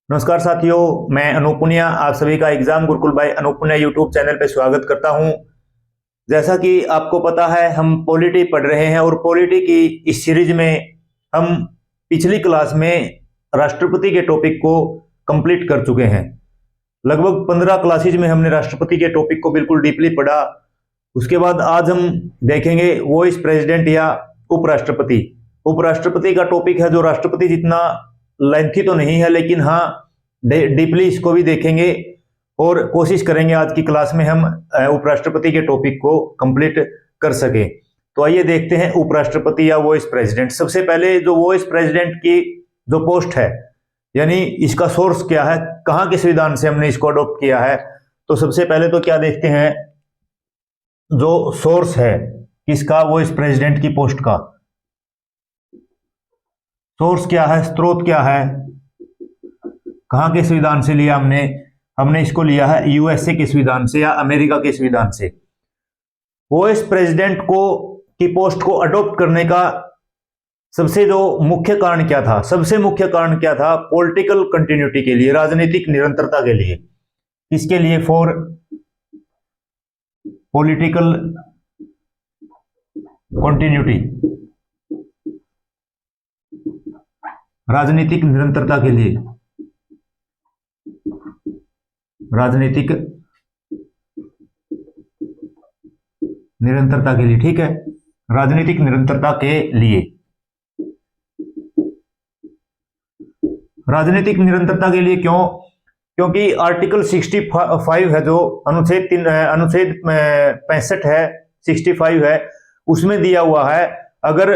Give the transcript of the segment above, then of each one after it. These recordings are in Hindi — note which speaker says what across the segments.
Speaker 1: नमस्कार साथियों, मैं अनूप पुनिया आप सभी का exam Gurukul by Anoop Puniya YouTube channel पे स्वागत करता हूं। जैसा कि आपको पता है, हम पॉलिटी पढ़ रहे हैं और पॉलिटी की इस सीरीज में हम पिछली क्लास में राष्ट्रपति के टॉपिक को कंप्लीट कर चुके हैं। लगभग 15 क्लासेज में हमने राष्ट्रपति के टॉपिक को बिल्कुल डीपली पढ़ा। उसके बाद आज हम देखेंगे वॉइस प्रेसिडेंट या उपराष्ट्रपति। उपराष्ट्रपति का टॉपिक है जो राष्ट्रपति जितना लेंथी तो नहीं है, लेकिन हाँ डीपली इसको भी देखेंगे और कोशिश करेंगे आज की क्लास में हम उपराष्ट्रपति के टॉपिक को कंप्लीट कर सके। तो आइए देखते हैं उपराष्ट्रपति या वॉइस प्रेसिडेंट। सबसे पहले जो वॉइस प्रेसिडेंट की जो पोस्ट है, यानी इसका सोर्स क्या है, कहाँ के संविधान से हमने इसको अडॉप्ट किया है। तो सबसे पहले तो क्या देखते हैं, जो सोर्स है किसका, वॉइस प्रेसिडेंट की पोस्ट का सोर्स क्या है, स्रोत क्या है, कहां के संविधान से लिया हमने इसको लिया है यूएसए के संविधान से या अमेरिका के संविधान से। वॉइस प्रेसिडेंट की पोस्ट को अडॉप्ट करने का सबसे जो मुख्य कारण क्या था, सबसे मुख्य कारण क्या था, पॉलिटिकल कंटिन्यूटी के लिए, राजनीतिक निरंतरता के लिए। इसके लिए फॉर पॉलिटिकल कंटिन्यूटी, राजनीतिक निरंतरता के लिए, राजनीतिक निरंतरता के लिए, ठीक है, राजनीतिक निरंतरता के लिए। राजनीतिक निरंतरता के लिए क्यों? क्योंकि आर्टिकल 65 है, जो अनुच्छेद 65 है, 65 है, उसमें दिया हुआ है अगर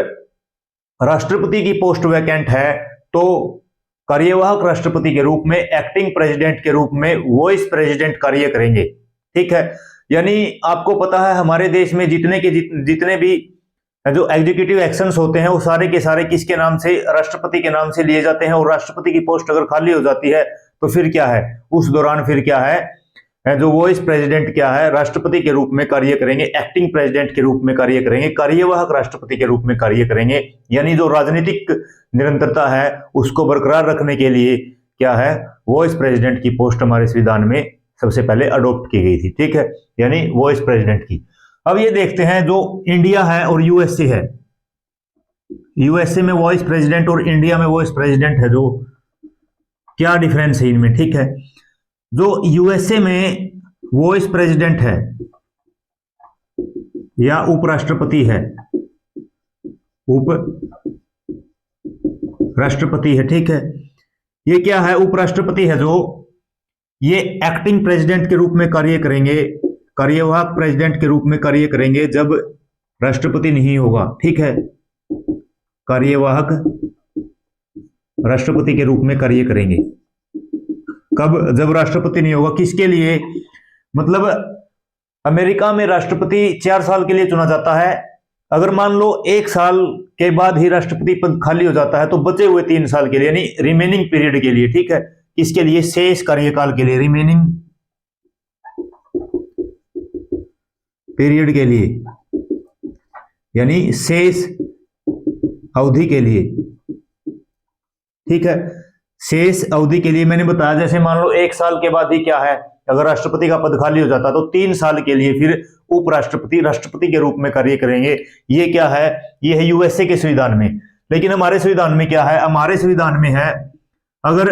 Speaker 1: राष्ट्रपति की पोस्ट वैकेंट है तो कार्यवाहक राष्ट्रपति के रूप में, एक्टिंग प्रेसिडेंट के रूप में वॉइस प्रेसिडेंट कार्य करेंगे। ठीक है, यानी आपको पता है हमारे देश में जितने भी जो एग्जीक्यूटिव एक्शंस होते हैं वो सारे के सारे किसके नाम से, राष्ट्रपति के नाम से लिए जाते हैं। और राष्ट्रपति की पोस्ट अगर खाली हो जाती है तो फिर क्या है, उस दौरान फिर क्या है, जो वॉइस प्रेसिडेंट क्या है, राष्ट्रपति के रूप में कार्य करेंगे, एक्टिंग प्रेसिडेंट के रूप में कार्य करेंगे, कार्यवाहक राष्ट्रपति के रूप में कार्य करेंगे। यानी जो राजनीतिक निरंतरता है उसको बरकरार रखने के लिए क्या है, वॉइस प्रेसिडेंट की पोस्ट हमारे संविधान में सबसे पहले अडॉप्ट की गई थी। ठीक है, यानी वॉइस प्रेसिडेंट की। अब ये देखते हैं जो इंडिया है और यूएसए है, यूएसए में वॉइस प्रेसिडेंट और इंडिया में वॉइस प्रेसिडेंट है, जो क्या डिफरेंस है इनमें। ठीक है, जो यूएसए में वॉइस प्रेसिडेंट है या उपराष्ट्रपति है, उपराष्ट्रपति है, ठीक है, ये क्या है, उपराष्ट्रपति है, जो ये एक्टिंग प्रेसिडेंट के रूप में कार्य करेंगे, कार्यवाहक प्रेसिडेंट के रूप में कार्य करेंगे जब राष्ट्रपति नहीं होगा। ठीक है, कार्यवाहक राष्ट्रपति के रूप में कार्य करेंगे कब, जब राष्ट्रपति नहीं होगा। किसके लिए, मतलब अमेरिका में राष्ट्रपति 4 साल के लिए चुना जाता है। अगर मान लो 1 साल के बाद ही राष्ट्रपति पद खाली हो जाता है तो बचे हुए 3 साल के लिए, यानी रिमेनिंग पीरियड के लिए, ठीक है, इसके लिए, शेष कार्यकाल के लिए, रिमेनिंग पीरियड के लिए, यानी शेष अवधि के लिए। ठीक है, शेष अवधि के लिए मैंने बताया, जैसे मान लो 1 साल के बाद ही क्या है, अगर राष्ट्रपति का पद खाली हो जाता तो 3 साल के लिए फिर उपराष्ट्रपति राष्ट्रपति के रूप में कार्य करेंगे। ये क्या है, ये है यूएसए के संविधान में। लेकिन हमारे संविधान में क्या है, हमारे संविधान में है अगर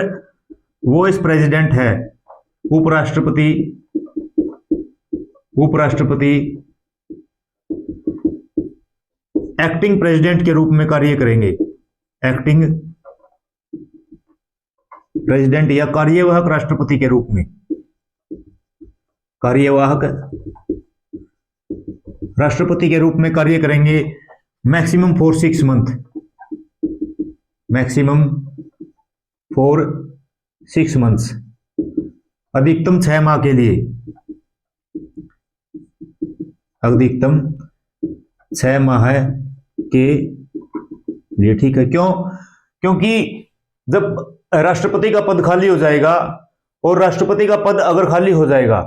Speaker 1: वॉइस प्रेसिडेंट है, उपराष्ट्रपति एक्टिंग प्रेसिडेंट के रूप में कार्य करेंगे, एक्टिंग प्रेसिडेंट या कार्यवाहक राष्ट्रपति के रूप में, कार्यवाहक राष्ट्रपति के रूप में कार्य करेंगे maximum for 6 month, maximum for 6 months, अधिकतम 6 माह के लिए, अधिकतम 6 माह के लिए। ठीक है, क्यों? क्योंकि जब राष्ट्रपति का पद खाली हो जाएगा, और राष्ट्रपति का पद अगर खाली हो जाएगा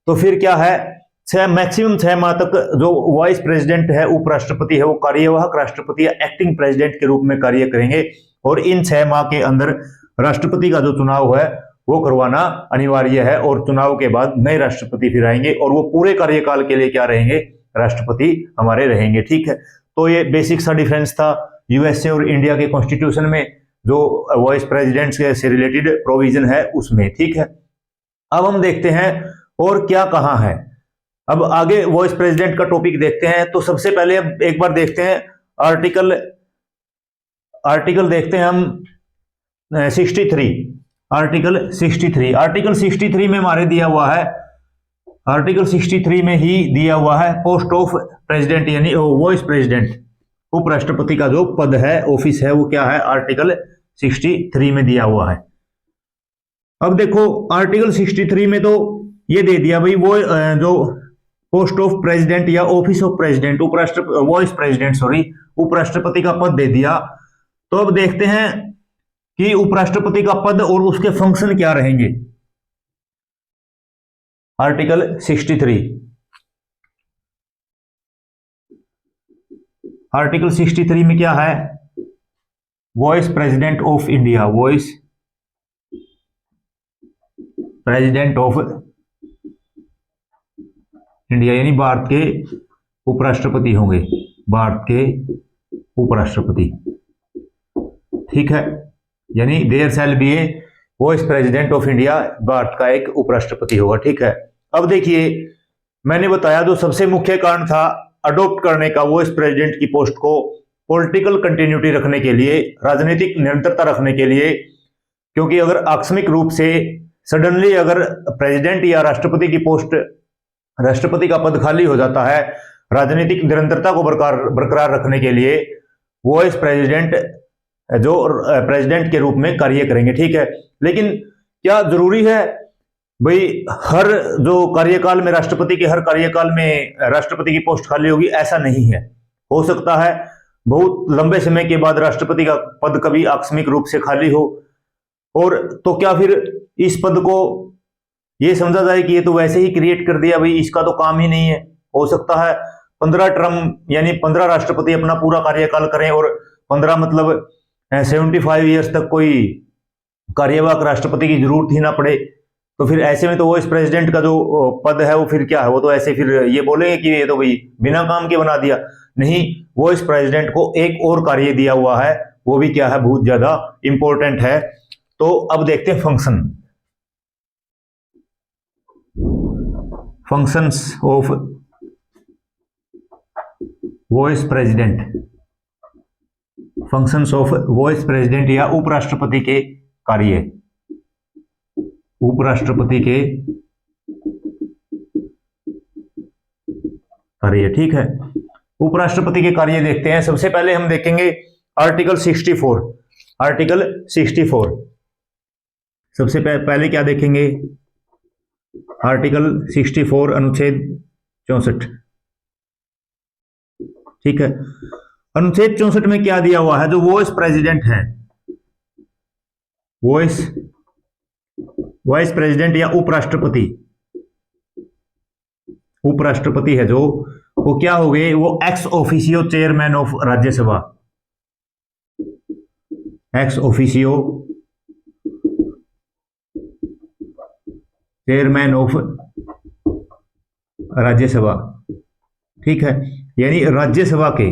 Speaker 1: तो फिर क्या है, मैक्सिमम 6 माह तक जो वाइस प्रेसिडेंट है, उपराष्ट्रपति है, वो कार्यवाहक राष्ट्रपति या एक्टिंग प्रेसिडेंट के रूप में कार्य करेंगे। और इन 6 माह के अंदर राष्ट्रपति का जो चुनाव है वो करवाना अनिवार्य है, और चुनाव के बाद नए राष्ट्रपति फिर आएंगे और वो पूरे कार्यकाल के लिए क्या रहेंगे, राष्ट्रपति हमारे रहेंगे। ठीक है, तो ये बेसिक सा डिफरेंस था यूएसए और इंडिया के कॉन्स्टिट्यूशन में, जो वाइस प्रेसिडेंट से रिलेटेड प्रोविजन है उसमें। ठीक है, अब हम देखते हैं और क्या कहाँ है। अब आगे वाइस प्रेसिडेंट का टॉपिक देखते हैं। तो सबसे पहले अब एक बार देखते हैं आर्टिकल देखते हैं हम 63, आर्टिकल 63 में हमारे दिया हुआ है, आर्टिकल 63 में ही दिया हुआ है पोस्ट ऑफ प्रेसिडेंट यानी वाइस प्रेसिडेंट, उपराष्ट्रपति का जो पद है, ऑफिस है, वो क्या है, आर्टिकल 63 में दिया हुआ है। अब देखो आर्टिकल 63 में तो ये दे दिया भाई, वो जो पोस्ट ऑफ प्रेसिडेंट या ऑफिस ऑफ प्रेसिडेंट, उपराष्ट्रपति का पद दे दिया। तो अब देखते हैं कि उपराष्ट्रपति का पद और उसके फंक्शन क्या रहेंगे। आर्टिकल 63, आर्टिकल 63 में क्या है, vice president of India, vice president of India यानी भारत के उपराष्ट्रपति होंगे, भारत के उपराष्ट्रपति। ठीक है, यानी there shall be a vice president of India, Bharat का एक उपराष्ट्रपति होगा। ठीक है, अब देखिए मैंने बताया जो सबसे मुख्य कारण था अडॉप्ट करने का वाइस प्रेसिडेंट की पोस्ट को, पॉलिटिकल कंटिन्यूटी रखने के लिए, राजनीतिक निरंतरता रखने के लिए, क्योंकि अगर आकस्मिक रूप से सडनली अगर प्रेसिडेंट या राष्ट्रपति की पोस्ट, राष्ट्रपति का पद खाली हो जाता है, राजनीतिक निरंतरता को बरकरार रखने के लिए वाइस प्रेसिडेंट जो प्रेसिडेंट के रूप में कार्य करेंगे। ठीक है, लेकिन क्या जरूरी है भाई हर जो कार्यकाल में, राष्ट्रपति के हर कार्यकाल में राष्ट्रपति की पोस्ट खाली होगी, ऐसा नहीं है। हो सकता है बहुत लंबे समय के बाद राष्ट्रपति का पद कभी आकस्मिक रूप से खाली हो, और तो क्या फिर इस पद को ये समझा जाए कि ये तो वैसे ही क्रिएट कर दिया भाई, इसका तो काम ही नहीं है। हो सकता है 15 टर्म यानी 15 राष्ट्रपति अपना पूरा कार्यकाल करें और 15 मतलब 75 ईयर्स तक कोई कार्यवाहक राष्ट्रपति की जरूरत ही ना पड़े। तो फिर ऐसे में तो वाइस प्रेसिडेंट का जो पद है वो फिर क्या है, वो तो ऐसे फिर ये बोलेंगे कि ये तो भाई बिना काम के बना दिया। नहीं, वाइस प्रेसिडेंट को एक और कार्य दिया हुआ है, वो भी क्या है, बहुत ज्यादा इंपॉर्टेंट है। तो अब देखते हैं functions of vice president, functions of vice president या उपराष्ट्रपति के कार्य, उपराष्ट्रपति के कार्य। ठीक है, उपराष्ट्रपति के कार्य देखते हैं। सबसे पहले हम देखेंगे आर्टिकल 64, आर्टिकल 64। सबसे पहले क्या देखेंगे, आर्टिकल 64 अनुच्छेद 64। ठीक है, अनुच्छेद 64 में क्या दिया हुआ है, जो वाइस प्रेसिडेंट है, वाइस प्रेसिडेंट या उपराष्ट्रपति, उपराष्ट्रपति है जो, वो क्या हो गए, वो ex officio chairman of Rajya Sabha, ex officio chairman of Rajya Sabha. ठीक है, यानी राज्यसभा के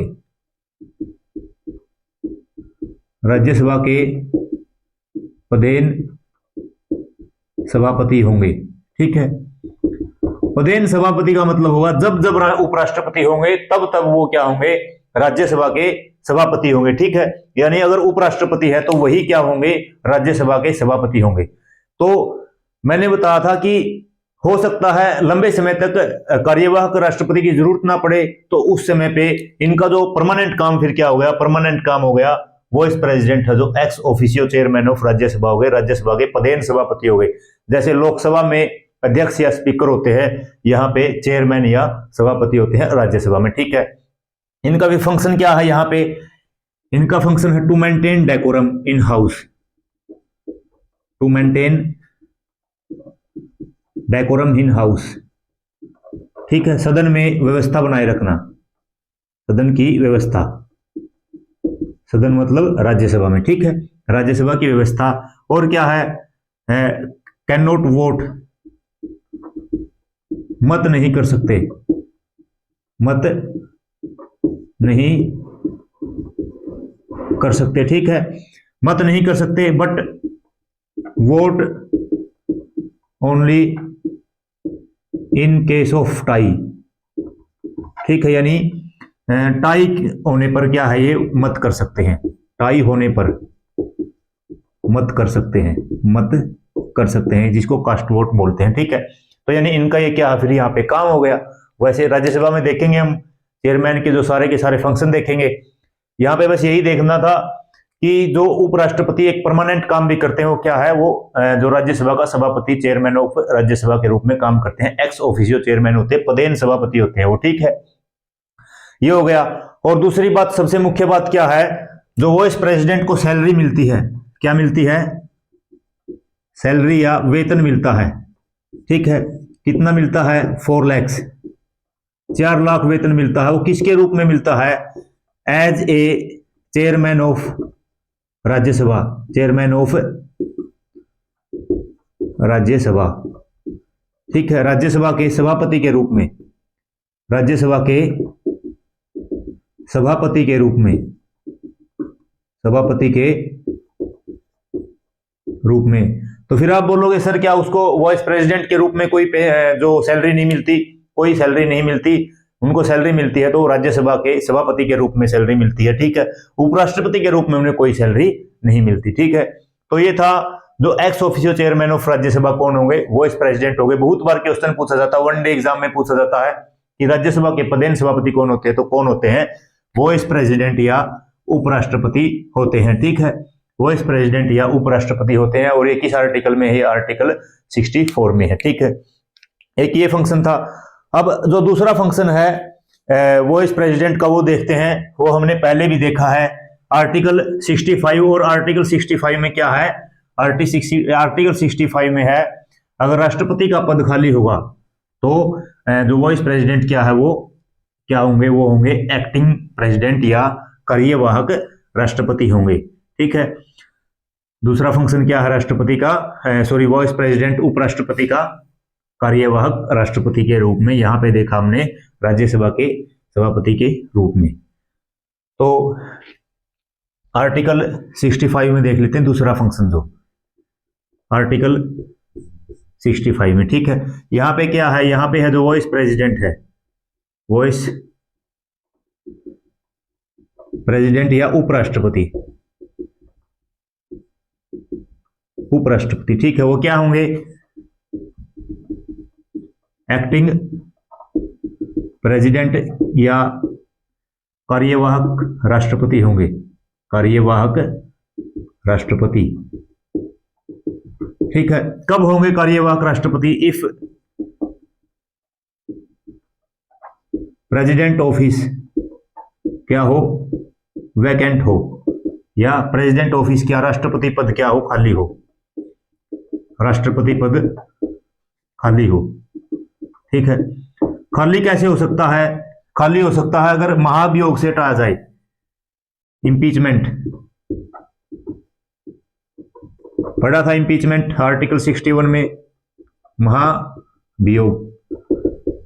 Speaker 1: पदेन सभापति होंगे। ठीक है, पदेन सभापति का मतलब होगा जब जब उपराष्ट्रपति होंगे तब तब वो क्या होंगे, राज्यसभा के सभापति होंगे। ठीक है, यानी अगर उपराष्ट्रपति है तो वही क्या होंगे, राज्यसभा के सभापति होंगे। तो मैंने बताया था कि हो सकता है लंबे समय तक कार्यवाहक राष्ट्रपति की जरूरत ना पड़े, तो उस समय पे इनका जो परमानेंट काम फिर क्या हो गया, परमानेंट काम हो गया वाइस प्रेसिडेंट है जो ex officio chairman of Rajya Sabha हो गए, राज्यसभा के पदेन सभापति हो गए। जैसे लोकसभा में अध्यक्ष या स्पीकर होते हैं, यहाँ पे चेयरमैन या सभापति होते हैं राज्यसभा में। ठीक है, इनका भी फंक्शन क्या है, यहाँ पे इनका फंक्शन है to maintain decorum in house, to maintain decorum in house. ठीक है, सदन में व्यवस्था बनाए रखना, सदन की व्यवस्था, सदन मतलब राज्यसभा में। ठीक है, राज्यसभा की व्यवस्था और क्या है, कैन नॉट वोट, मत नहीं कर सकते, मत नहीं कर सकते, ठीक है, मत नहीं कर सकते, but vote only in case of tie, ठीक है, यानी टाई होने पर क्या है, ये मत कर सकते हैं, टाई होने पर मत कर सकते हैं, मत कर सकते हैं, जिसको कास्ट वोट बोलते हैं, ठीक है। तो यानी इनका ये क्या फिर यहाँ पे काम हो गया। वैसे राज्यसभा में देखेंगे हम चेयरमैन के जो सारे के सारे फंक्शन देखेंगे, यहाँ पे बस यही देखना था कि जो उपराष्ट्रपति एक परमानेंट काम भी करते हैं, वो क्या है, वो जो राज्यसभा का सभापति चेयरमैन ऑफ राज्यसभा के रूप में काम करते हैं, एक्स ऑफिशियो चेयरमैन होते हैं, पदेन सभापति होते हैं वो, ठीक है, ये हो गया। और दूसरी बात, सबसे मुख्य बात क्या है, जो वाइस प्रेसिडेंट को सैलरी मिलती है, क्या मिलती है, सैलरी या वेतन मिलता है, ठीक है, कितना मिलता है, 4 लाख, 4 लाख वेतन मिलता है। वो किसके रूप में मिलता है, as a chairman of Rajya Sabha, chairman of Rajya Sabha, ठीक है, राज्यसभा के सभापति के रूप में, राज्यसभा के सभापति के रूप में, सभापति के रूप में। तो फिर आप बोलोगे सर क्या उसको वाइस प्रेसिडेंट के रूप में कोई जो सैलरी नहीं मिलती, कोई सैलरी नहीं मिलती, उनको सैलरी मिलती है तो राज्यसभा के सभापति के रूप में सैलरी मिलती है, ठीक है, उपराष्ट्रपति के रूप में उन्हें कोई सैलरी नहीं मिलती, ठीक है। तो ये था जो ex officio chairman of Rajya Sabha कौन होंगे, वाइस प्रेसिडेंट होंगे। बहुत बार क्वेश्चन पूछा जाता है, वनडे एग्जाम में पूछा जाता है कि राज्यसभा के पदेन सभापति कौन होते हैं, तो कौन होते हैं, वाइस प्रेसिडेंट या उपराष्ट्रपति होते हैं, ठीक है, वाइस प्रेसिडेंट या उपराष्ट्रपति होते हैं। और ये किस आर्टिकल में है, आर्टिकल 64 में है, ठीक है। एक ये फंक्शन था। अब जो दूसरा फंक्शन है वाइस प्रेसिडेंट का, वो देखते हैं, वो हमने पहले भी देखा है, आर्टिकल 65। और आर्टिकल 65 में क्या है, आर्टिकल 65 में है, अगर राष्ट्रपति का पद खाली होगा तो जो वाइस प्रेसिडेंट क्या है, वो क्या होंगे, वो होंगे एक्टिंग प्रेसिडेंट या कार्यवाहक राष्ट्रपति होंगे, ठीक है। दूसरा फंक्शन क्या है राष्ट्रपति का, सॉरी वाइस प्रेसिडेंट उपराष्ट्रपति का कार्यवाहक राष्ट्रपति के रूप में, यहां पे देखा हमने राज्यसभा के सभापति के रूप में। तो आर्टिकल 65 में देख लेते हैं दूसरा फंक्शन, जो आर्टिकल 65 में, ठीक है, यहां पे क्या है, यहां पे है जो वाइस प्रेसिडेंट है, वाइस प्रेसिडेंट या उपराष्ट्रपति, उपराष्ट्रपति, ठीक है, वो क्या होंगे, एक्टिंग प्रेसिडेंट या कार्यवाहक राष्ट्रपति होंगे, कार्यवाहक राष्ट्रपति, ठीक है। कब होंगे कार्यवाहक राष्ट्रपति, इफ प्रेसिडेंट ऑफिस क्या हो, वैकेंट हो, या प्रेसिडेंट ऑफिस क्या, राष्ट्रपति पद क्या हो, खाली हो, राष्ट्रपति पद खाली हो, ठीक है। खाली कैसे हो सकता है, खाली हो सकता है अगर महाभियोग से हटाया जाए, इंपीचमेंट, पढ़ा था इंपीचमेंट आर्टिकल 61 में, महाभियोग,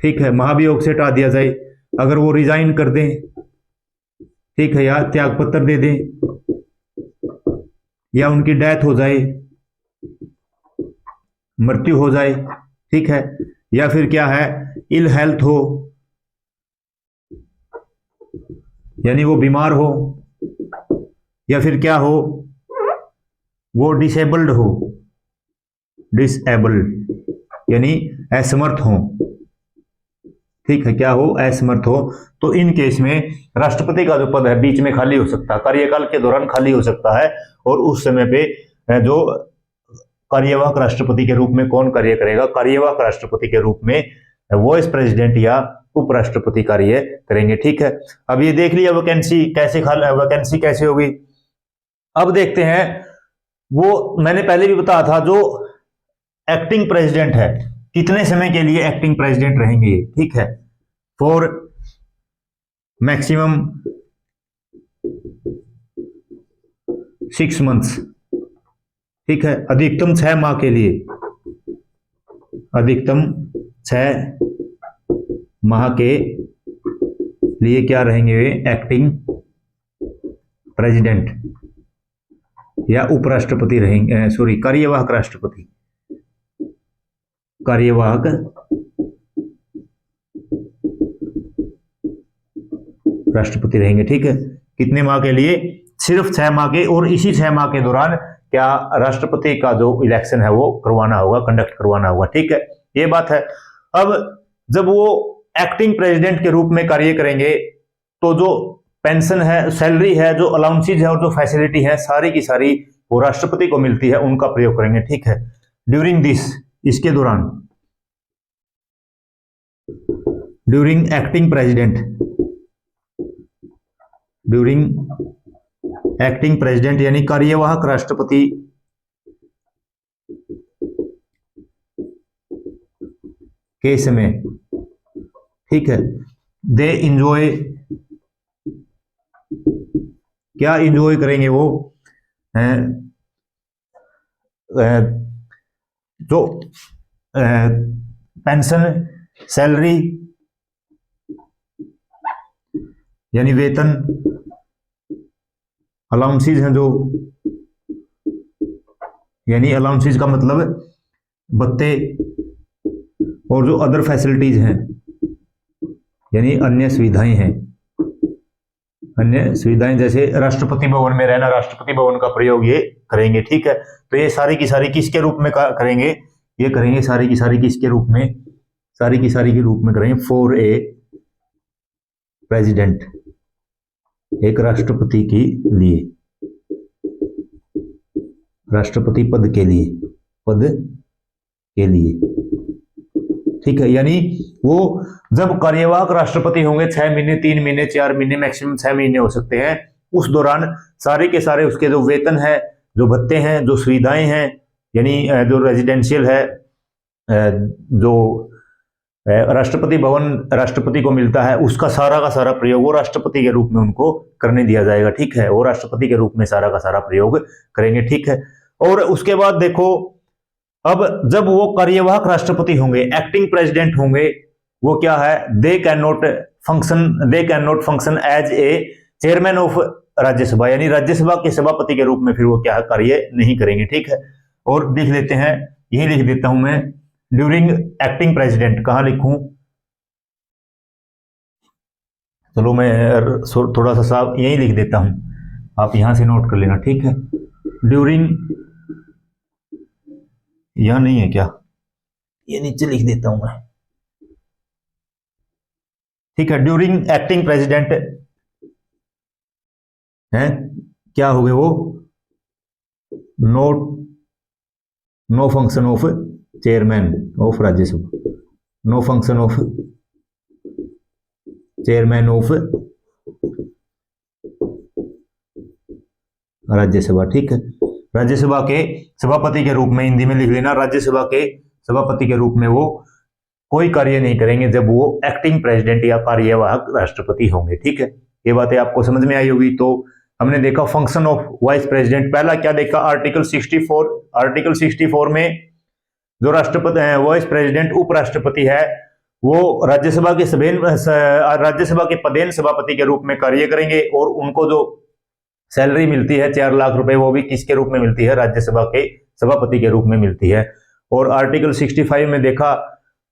Speaker 1: ठीक है, महाभियोग से हटा दिया जाए, अगर वो रिजाइन कर दें, ठीक है, या त्याग पत्र दे दें, या उनकी डेथ हो जाए, मृत्यु हो जाए, ठीक है, या फिर क्या है, इल हेल्थ हो, यानी वो बीमार हो, या फिर क्या हो, वो डिसेबल्ड हो, डिसेबल्ड यानी असमर्थ हो, ठीक है, क्या हो, असमर्थ हो। तो इन केस में राष्ट्रपति का जो पद है बीच में खाली हो सकता है, कार्यकाल के दौरान खाली हो सकता है, और उस समय पे जो कार्यवाहक राष्ट्रपति के रूप में कौन कार्य करेगा, कार्यवाहक राष्ट्रपति के रूप में वाइस प्रेसिडेंट या उपराष्ट्रपति कार्य करेंगे, ठीक है। अब ये देख लिया वैकेंसी कैसे वैकेंसी कैसे होगी। अब देखते हैं, वो मैंने पहले भी बताया था, जो एक्टिंग प्रेसिडेंट है कितने समय के लिए एक्टिंग प्रेसिडेंट रहेंगे, ठीक है, फॉर मैक्सिमम 6 मंथ्स, ठीक है, अधिकतम 6 माह के लिए, अधिकतम 6 माह के लिए क्या रहेंगे वे, एक्टिंग प्रेसिडेंट या उपराष्ट्रपति रहेंगे, सॉरी कार्यवाहक राष्ट्रपति, कार्यवाहक राष्ट्रपति रहेंगे। ठीक है, कितने माह के लिए, सिर्फ 6 माह के, और इसी 6 माह के दौरान क्या राष्ट्रपति का जो इलेक्शन है वो करवाना होगा, कंडक्ट करवाना होगा। ठीक है, ये बात है। अब जब वो एक्टिंग प्रेसिडेंट के रूप में कार्य करेंगे तो जो पेंशन है, सैलरी है, जो अलाउंसेज है और जो फैसिलिटी है, सारी की सारी वो राष्ट्रपति को मिलती है, उनका प्रयोग करेंगे। ठीक है, ड्यूरिंग दिस, इसके दौरान, during acting president, during acting president यानी कार्यवाहक राष्ट्रपति के समय, ठीक है, दे इंजॉय, क्या इंजॉय करेंगे वो, जो पेंशन, सैलरी यानी वेतन, अलाउंसेज हैं जो, यानी अलाउंसेज का मतलब भत्ते, और जो अदर फैसिलिटीज हैं यानी अन्य सुविधाएं हैं, अन्य सुविधाएं जैसे राष्ट्रपति भवन में रहना, राष्ट्रपति भवन का प्रयोग ये करेंगे। ठीक है, तो ये सारी की सारी किसके रूप में करेंगे, ये करेंगे सारी की सारी किसके रूप में, सारी की सारी के रूप में करेंगे फॉर ए प्रेसिडेंट, एक राष्ट्रपति के लिए, राष्ट्रपति पद के लिए, पद के लिए। ठीक है, यानी वो जब कार्यवाहक राष्ट्रपति होंगे 6 महीने, 3 महीने, 4 महीने, मैक्सिमम 6 महीने हो सकते हैं, उस दौरान सारे के सारे उसके जो वेतन है, जो भत्ते हैं, जो सुविधाएं हैं, यानी जो रेजिडेंशियल है, जो राष्ट्रपति भवन राष्ट्रपति को मिलता है, उसका सारा का सारा प्रयोग वो राष्ट्रपति के रूप में उनको करने दिया जाएगा। ठीक है, वो राष्ट्रपति के रूप में सारा का सारा प्रयोग करेंगे। ठीक है, और उसके बाद देखो, अब जब वो कार्यवाहक राष्ट्रपति होंगे, एक्टिंग प्रेसिडेंट होंगे, वो क्या है, they can not function as a chairman of Rajya Sabha, यानी राज्यसभा के सभापति के रूप में फिर वो क्या कार्य नहीं करेंगे। ठीक है, और लिख लेते हैं, यही लिख देता हूं मैं, ड्यूरिंग एक्टिंग प्रेसिडेंट, कहां लिखूं, चलो मैं थोड़ा सा साफ यही लिख देता हूं, आप यहां से नोट कर लेना। ठीक है, ड्यूरिंग, यहां नहीं है क्या, ये नीचे लिख देता हूं मैं। ठीक है, ड्यूरिंग एक्टिंग प्रेसिडेंट है, क्या हो गए वो, no function of chairman of Rajya Sabha, no function of chairman of Rajya Sabha. ठीक है, राज्यसभा के सभापति के रूप में, हिंदी में लिख लेना, राज्यसभा के सभापति के रूप में वो कोई कार्य नहीं करेंगे जब वो एक्टिंग प्रेसिडेंट या कार्यवाहक राष्ट्रपति होंगे। ठीक है, ये बातें आपको समझ में आई होगी। तो हमने देखा फंक्शन ऑफ वाइस प्रेसिडेंट, पहला क्या देखा, आर्टिकल 64 में जो राष्ट्रपति वाइस प्रेसिडेंट उपराष्ट्रपति है, वो राज्यसभा के पदेन सभापति के रूप में कार्य करेंगे, और उनको जो सैलरी मिलती है 4 लाख रुपए, वो भी किसके रूप में मिलती है, राज्यसभा के सभापति के रूप में मिलती है। और आर्टिकल 65 में देखा,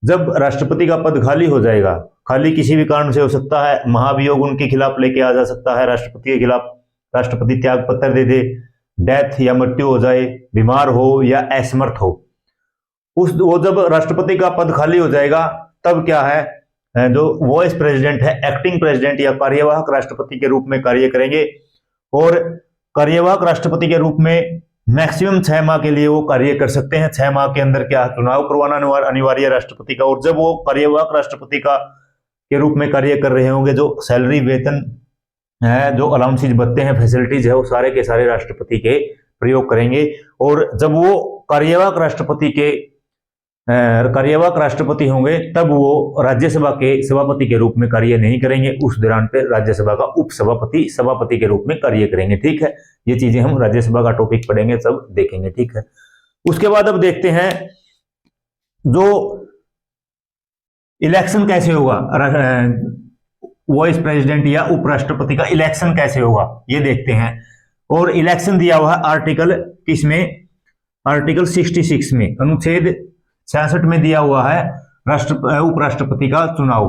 Speaker 1: जब राष्ट्रपति का पद खाली हो जाएगा, खाली किसी भी कारण से हो सकता है, महाभियोग उनके खिलाफ लेके आ जा सकता है, राष्ट्रपति के खिलाफ, राष्ट्रपति त्याग पत्र दे दे, डेथ या मृत्यु हो जाए, बीमार हो या असमर्थ हो, वो जब राष्ट्रपति का पद खाली हो जाएगा, तब क्या है, जो वाइस प्रेसिडेंट है, एक्टिंग प्रेसिडेंट या कार्यवाहक राष्ट्रपति के रूप में कार्य करेंगे। और कार्यवाहक राष्ट्रपति के रूप में मैक्सिमम 6 माह के लिए वो कार्य कर सकते हैं। 6 माह के अंदर क्या चुनाव करवाना अनिवार्य राष्ट्रपति का, और जब वो कार्यवाहक राष्ट्रपति का के रूप में कार्य कर रहे होंगे, जो सैलरी, वेतन है, जो अलाउंसेज, भत्ते हैं, फैसिलिटीज है, वो सारे के सारे राष्ट्रपति के प्रयोग करेंगे। और जब वो कार्यवाहक राष्ट्रपति के कार्यवाहक राष्ट्रपति होंगे तब वो राज्यसभा के सभापति के रूप में कार्य नहीं करेंगे, उस दौरान पे राज्यसभा का उपसभापति सभापति के रूप में कार्य करेंगे। ठीक है, ये चीजें हम राज्यसभा का टॉपिक पढ़ेंगे सब देखेंगे। ठीक है, उसके बाद अब देखते हैं जो इलेक्शन कैसे होगा, वाइस प्रेसिडेंट या उपराष्ट्रपति का इलेक्शन कैसे होगा ये देखते हैं। और इलेक्शन दिया हुआ है आर्टिकल किसमें, आर्टिकल 66 में, अनुच्छेद 66 में दिया हुआ है उपराष्ट्रपति का चुनाव।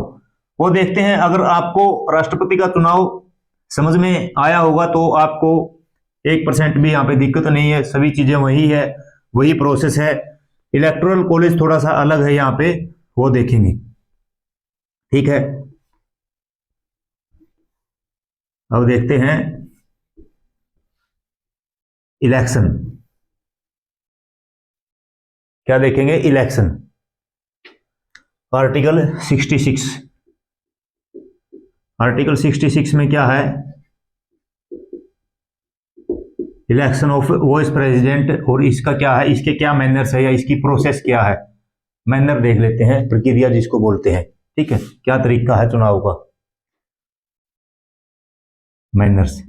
Speaker 1: वो देखते हैं, अगर आपको राष्ट्रपति का चुनाव समझ में आया होगा तो आपको 1% भी यहाँ पे दिक्कत नहीं है, सभी चीजें वही है, वही प्रोसेस है। इलेक्टोरल कॉलेज थोड़ा सा अलग है यहाँ पे, वो देखेंगे। ठीक है, अब देखते हैं इलेक्शन, क्या देखेंगे, इलेक्शन आर्टिकल 66। आर्टिकल 66 में क्या है, इलेक्शन ऑफ वाइस प्रेसिडेंट, और इसका क्या है, इसके क्या मैनर्स है या इसकी प्रोसेस क्या है। मैनर देख लेते हैं, प्रक्रिया जिसको बोलते हैं। ठीक है, क्या तरीका है चुनाव का, मैनर्स,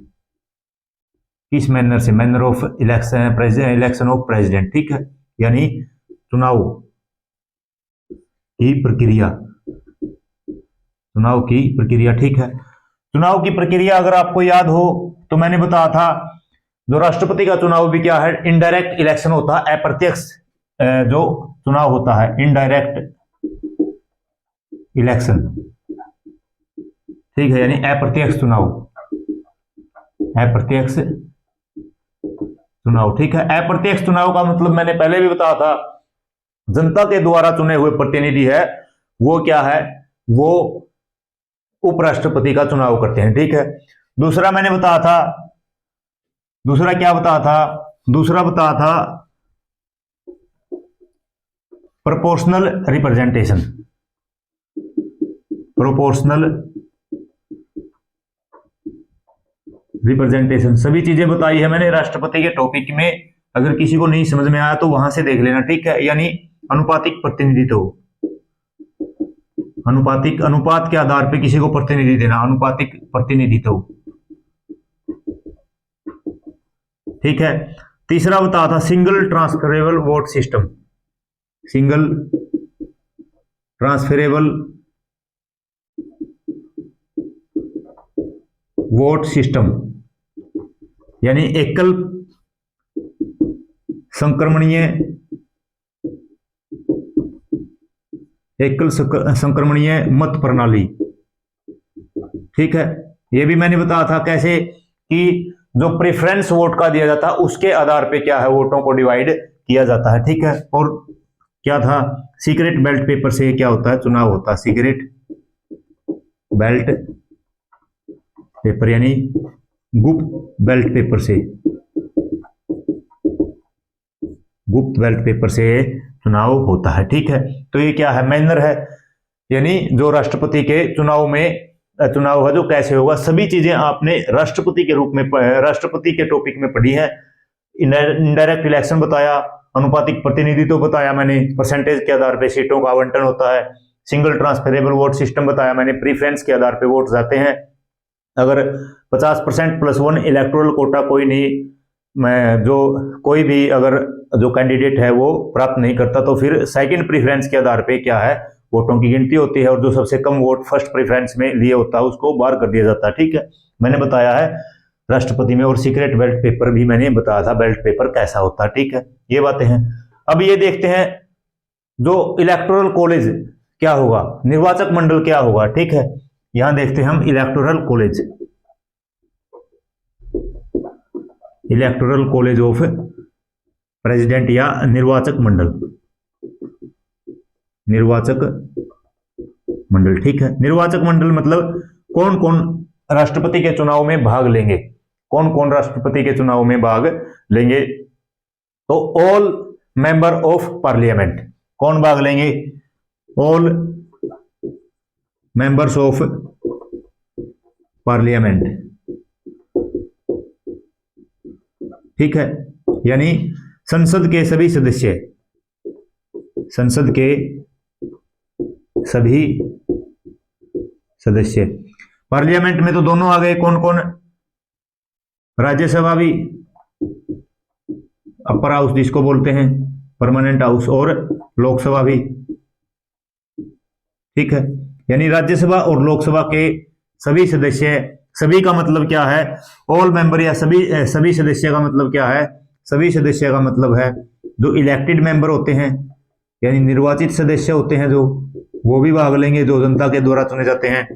Speaker 1: किस मैनर से, manner of election president, election of president. ठीक है, यानी चुनाव की प्रक्रिया, चुनाव की प्रक्रिया। ठीक है, चुनाव की प्रक्रिया अगर आपको याद हो तो मैंने बताया था जो राष्ट्रपति का चुनाव भी क्या है, इनडायरेक्ट इलेक्शन होता है, अप्रत्यक्ष जो चुनाव होता है, इनडायरेक्ट इलेक्शन। ठीक है, यानी अप्रत्यक्ष चुनाव, अप्रत्यक्ष चुनाव। ठीक है, अप्रत्यक्ष चुनाव का मतलब मैंने पहले भी बताया था, जनता के द्वारा चुने हुए प्रतिनिधि है वो क्या है, वो उपराष्ट्रपति का चुनाव करते हैं। ठीक है, दूसरा मैंने बताया था, दूसरा क्या बताया था, दूसरा बताया था प्रोपोर्शनल रिप्रेजेंटेशन, प्रोपोर्शनल रिप्रेजेंटेशन। सभी चीजें बताई है मैंने राष्ट्रपति के टॉपिक में, अगर किसी को नहीं समझ में आया तो वहां से देख लेना। ठीक है, यानी अनुपातिक प्रतिनिधित्व, अनुपातिक, अनुपात के आधार पर किसी को प्रतिनिधि देना, अनुपातिक प्रतिनिधित्व। ठीक है, तीसरा बताया था single transferable vote system, single transferable vote system, यानी एकल संक्रमणीय, एकल संक्रमणीय मत प्रणाली। ठीक है, यह भी मैंने बताया था कैसे कि जो प्रेफरेंस वोट का दिया जाता है उसके आधार पे क्या है, वोटों को डिवाइड किया जाता है। ठीक है, और क्या था, सीक्रेट बैलेट पेपर से क्या होता है, चुनाव होता है, सीक्रेट बैलेट पेपर, यानी गुप्त बैलेट पेपर से, गुप्त बैलेट पेपर से चुनाव होता है। ठीक है, तो ये क्या है, मैनर है, यानी जो राष्ट्रपति के चुनाव में चुनाव है जो कैसे होगा। सभी चीजें आपने राष्ट्रपति के रूप में, राष्ट्रपति के टॉपिक में पढ़ी है। इनडायरेक्ट इलेक्शन बताया, अनुपातिक प्रतिनिधित्व बताया मैंने, परसेंटेज के आधार पे सीटों का आवंटन होता है। सिंगल ट्रांसफरेबल वोट सिस्टम बताया मैंने, प्रीफरेंस के आधार पे वोट जाते हैं। अगर 50% + 1 इलेक्टोरल कोटा कोई नहीं, जो कोई भी अगर जो कैंडिडेट है वो प्राप्त नहीं करता तो फिर सेकंड प्रीफरेंस के आधार पे क्या है, वोटों की गिनती होती है, और जो सबसे कम वोट फर्स्ट प्रेफरेंस में लिए होता है उसको बाहर कर दिया जाता है। ठीक है, मैंने बताया है राष्ट्रपति में। और सीक्रेट बैलेट पेपर भी मैंने बताया था, बैलेट पेपर कैसा होता है। ठीक है, ये बातें हैं। अब ये देखते हैं जो इलेक्टोरल कॉलेज क्या होगा, निर्वाचक मंडल क्या होगा। ठीक है, यहां देखते हैं हम electoral college, electoral college of president या निर्वाचक मंडल, निर्वाचक मंडल। ठीक है, निर्वाचक मंडल मतलब कौन कौन राष्ट्रपति के चुनाव में भाग लेंगे, कौन कौन राष्ट्रपति के चुनाव में भाग लेंगे। तो ऑल मेंबर ऑफ पार्लियामेंट, कौन भाग लेंगे, ऑल मेंबर्स ऑफ पार्लियामेंट। ठीक है, यानी संसद के सभी सदस्य, संसद के सभी सदस्य। पार्लियामेंट में तो दोनों आ गए, कौन कौन, राज्यसभा भी, अपर हाउस जिसको बोलते हैं परमानेंट हाउस, और लोकसभा भी, ठीक है। यानी राज्यसभा और लोकसभा के सभी सदस्य, सभी का मतलब क्या है, ऑल मेंबर, या सभी सदस्य का मतलब क्या है, सभी सदस्य का मतलब है जो इलेक्टेड मेंबर होते हैं, यानी निर्वाचित सदस्य होते हैं जो, वो भी भाग लेंगे, जो जनता के द्वारा चुने जाते हैं,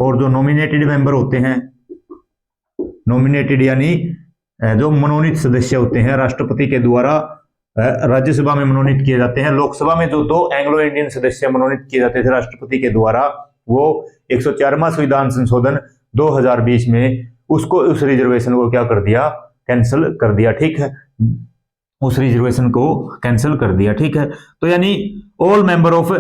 Speaker 1: और जो नॉमिनेटेड मेंबर होते हैं, नॉमिनेटेड यानी जो मनोनीत सदस्य होते हैं, राष्ट्रपति के द्वारा राज्यसभा में मनोनीत किए जाते हैं। लोकसभा में जो 2 एंग्लो इंडियन सदस्य मनोनीत किए जाते थे राष्ट्रपति के द्वारा, वो 104वां संविधान संशोधन 2020 में उसको, उस रिजर्वेशन को क्या कर दिया, कैंसिल कर दिया, ठीक है, उस रिजर्वेशन को कैंसिल कर दिया, ठीक है। तो यानी all member of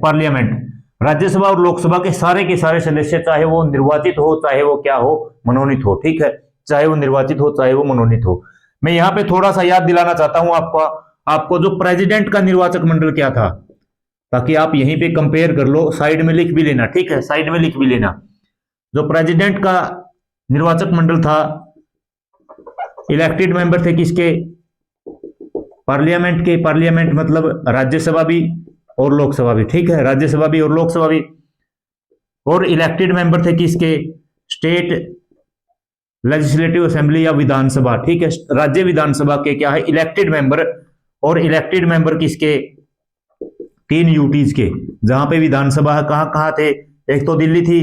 Speaker 1: parliament, Rajya Sabha और लोकसभा के सारे सदस्य, चाहे वो निर्वाचित हो, चाहे वो क्या हो, मनोनीत हो, ठीक है, चाहे वो निर्वाचित हो, चाहे वो मनोनीत हो। मैं यहां पे थोड़ा सा याद दिलाना चाहता हूं आपको जो प्रेसिडेंट का निर्वाचक मंडल क्या था, ताकि आप यहीं पे कंपेयर कर लो, साइड में लिख भी लेना, ठीक है, साइड में लिख भी लेना। जो प्रेसिडेंट का निर्वाचक मंडल था, इलेक्टेड मेंबर थे किसके, पार्लियामेंट के, पार्लियामेंट मतलब राज्यसभा भी और लोकसभा भी, ठीक है, राज्यसभा भी और लोकसभा भी, और इलेक्टेड मेंबर थे किसके, स्टेट लेजिस्लेटिव असेंबली या विधानसभा, ठीक है, राज्य विधानसभा के क्या है, इलेक्टेड मेंबर, और इलेक्टेड मेंबर किसके, 3 यूटीज के, जहां पे विधानसभा कहां कहां थे, एक तो दिल्ली थी,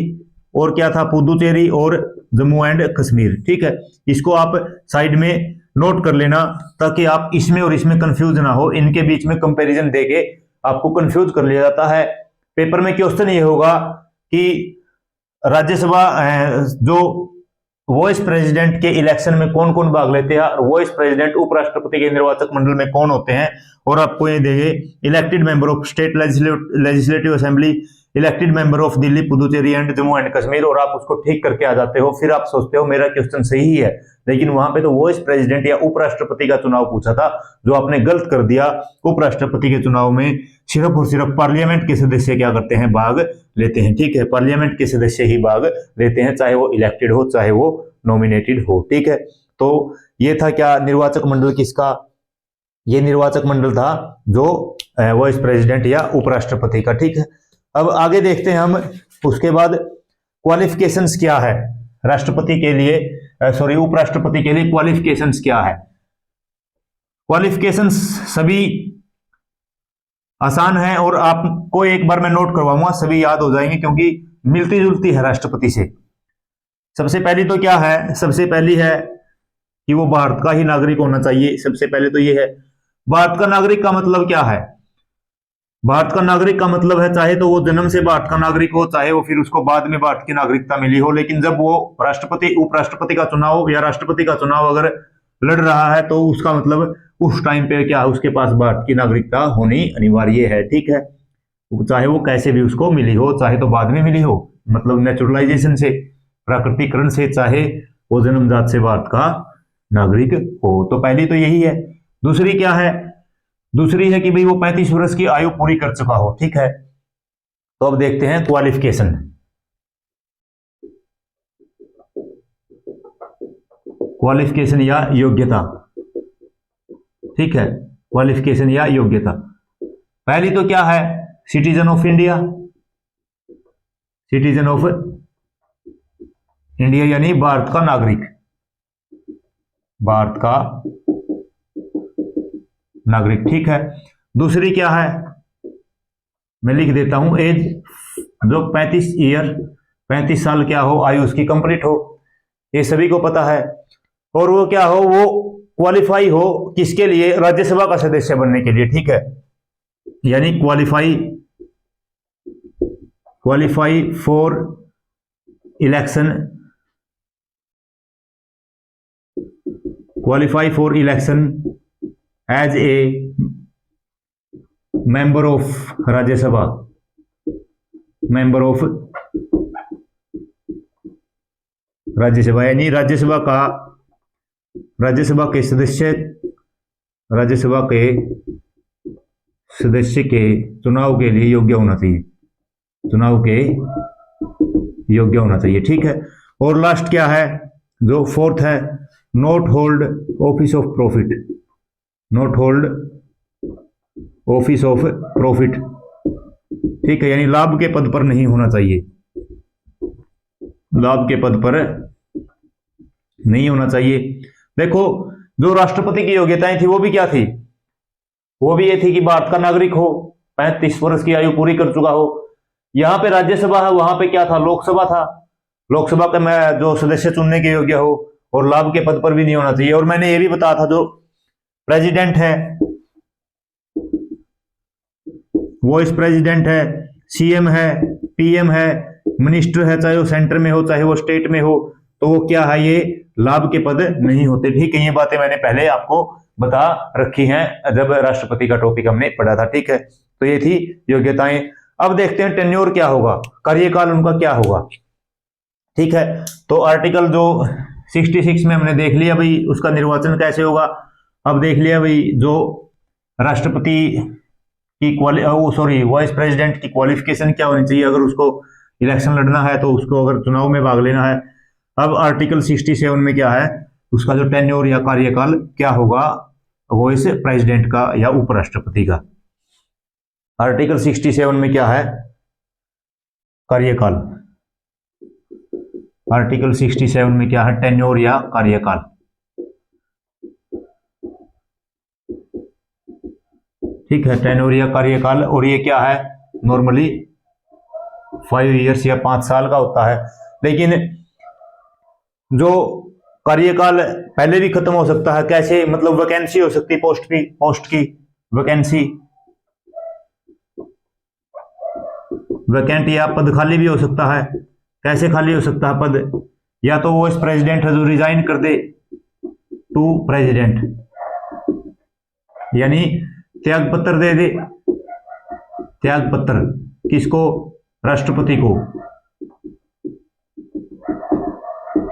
Speaker 1: और क्या था, पुदुचेरी और जम्मू एंड कश्मीर, ठीक है। इसको आप साइड में नोट कर लेना, ताकि आप इसमें और इसमें कंफ्यूज ना हो, इनके बीच में कंपैरिजन देके आपको कंफ्यूज कर लिया जाता है। पेपर में क्वेश्चन ये होगा कि राज्यसभा जो वॉइस प्रेसिडेंट के इलेक्शन में कौन कौन भाग लेते हैं, और वॉइस प्रेसिडेंट उपराष्ट्रपति के निर्वाचक मंडल में कौन होते हैं, और आपको ये देंगे elected member of state legislative assembly, elected member of Delhi, Puducherry and Jammu and Kashmir, और आप उसको ठीक करके आ जाते हो। फिर आप सोचते हो मेरा क्वेश्चन सही है, लेकिन वहां पे तो वॉइस प्रेसिडेंट या उपराष्ट्रपति का चुनाव पूछा था, जो आपने गलत कर दिया। उपराष्ट्रपति के चुनाव में सिर्फ और सिर्फ पार्लियामेंट के सदस्य क्या करते हैं, भाग लेते हैं, ठीक है, पार्लियामेंट के सदस्य ही भाग लेते हैं, चाहे वो इलेक्टेड हो, चाहे वो नॉमिनेटेड हो, ठीक है। तो ये था क्या, निर्वाचक मंडल किसका, ये निर्वाचक मंडल था जो वाइस प्रेसिडेंट या उपराष्ट्रपति का, ठीक है। अब आगे देखते हैं हम, उसके बाद क्वालिफिकेशंस क्या है राष्ट्रपति के लिए, सॉरी उपराष्ट्रपति के लिए क्वालिफिकेशंस क्या है। क्वालिफिकेशंस सभी आसान है, और आपको एक बार मैं नोट करवाऊंगा, सभी याद हो जाएंगे, क्योंकि मिलती जुलती है राष्ट्रपति से। सबसे पहली तो क्या है, सबसे पहली है कि वो भारत का ही नागरिक होना चाहिए। सबसे पहले तो ये है, भारत का नागरिक का मतलब क्या है, भारत का नागरिक का मतलब है चाहे तो वो जन्म से भारत का नागरिक हो, चाहे वो फिर उसको बाद में भारत की नागरिकता मिली हो, लेकिन जब वो राष्ट्रपति उपराष्ट्रपति का चुनाव या राष्ट्रपति का चुनाव अगर लड़ रहा है, तो उसका मतलब उस टाइम पे क्या, उसके पास भारत की नागरिकता होनी अनिवार्य है, ठीक है, चाहे वो कैसे भी उसको मिली हो, चाहे तो बाद में मिली हो, मतलब नेचुरलाइजेशन से, प्राकृतिकरण से, चाहे वो जन्मजात से भारत का नागरिक हो। तो पहली तो यही है। दूसरी क्या है, दूसरी है कि भाई वो 35 वर्ष की आयु पूरी कर चुका हो, ठीक है। तो अब देखते हैं क्वालिफिकेशन। क्वालिफिकेशन या योग्यता, ठीक है, क्वालिफिकेशन या योग्यता। पहली तो क्या है, citizen of India, citizen of India यानी भारत का नागरिक, भारत का नागरिक, ठीक है। दूसरी क्या है, मैं लिख देता हूं, एज, जो 35 साल क्या हो, आयु उसकी कंप्लीट हो, ये सभी को पता है। और वो क्या हो, वो क्वालिफाई हो किसके लिए, राज्यसभा का सदस्य बनने के लिए, ठीक है, यानी qualify for election, qualify for election as a member of Rajya Sabha, member of Rajya Sabha, यानी राज्यसभा के सदस्य, राज्यसभा के सदस्य के चुनाव के लिए योग्य होना चाहिए, चुनाव के योग्य होना चाहिए। ठीक है। और लास्ट क्या है, जो फोर्थ है, not hold office of profit, not hold office of profit. ठीक है, यानी लाभ के पद पर नहीं होना चाहिए, लाभ के पद पर नहीं होना चाहिए। देखो, जो राष्ट्रपति की योग्यताएं थी वो भी क्या थी, वो भी ये थी कि भारत का नागरिक हो, 35 वर्ष की आयु पूरी कर चुका हो। यहां पे राज्यसभा है, वहां पे क्या था, लोकसभा था, लोकसभा का मैं जो सदस्य चुनने के योग्य हो, और लाभ के पद पर भी नहीं होना चाहिए। और मैंने ये भी बताया था, जो प्रेसिडेंट है, वाइस प्रेसिडेंट है, सीएम है, पीएम है, मिनिस्टर है, चाहे वो सेंटर में हो चाहे वो स्टेट में हो, तो वो क्या है, ये लाभ के पद नहीं होते। ठीक है, ये बातें मैंने पहले आपको बता रखी हैं जब राष्ट्रपति का टॉपिक हमने पढ़ा था। ठीक है, तो ये थी योग्यताएं। अब देखते हैं टेन्योर क्या होगा, कार्यकाल उनका क्या होगा। ठीक है, तो आर्टिकल जो 66 में हमने देख लिया भाई उसका निर्वाचन कैसे होगा। अब देख लिया भाई जो राष्ट्रपति की वाइस प्रेसिडेंट की क्वालिफिकेशन क्या होनी चाहिए अगर उसको इलेक्शन लड़ना है, तो उसको अगर चुनाव में भाग लेना है। अब आर्टिकल 67 में क्या है, उसका जो टेन्योर या कार्यकाल क्या होगा, वाइस प्रेसिडेंट का या उपराष्ट्रपति का। आर्टिकल 67 में क्या है, कार्यकाल। आर्टिकल 67 में क्या है, टेन्योर या कार्यकाल। ठीक है, टेन्योर या कार्यकाल, और ये क्या है, नॉर्मली 5 ईयर्स या 5 साल का होता है। लेकिन जो कार्यकाल पहले भी खत्म हो सकता है, कैसे, मतलब वैकेंसी हो सकती है, पोस्ट की वैकेंसी, वैकेंट या पद खाली भी हो सकता है। कैसे खाली हो सकता है पद, या तो वाइस प्रेसिडेंट है जो रिजाइन कर दे टू प्रेसिडेंट, यानी त्याग पत्र दे दे, त्याग पत्र किसको, राष्ट्रपति को।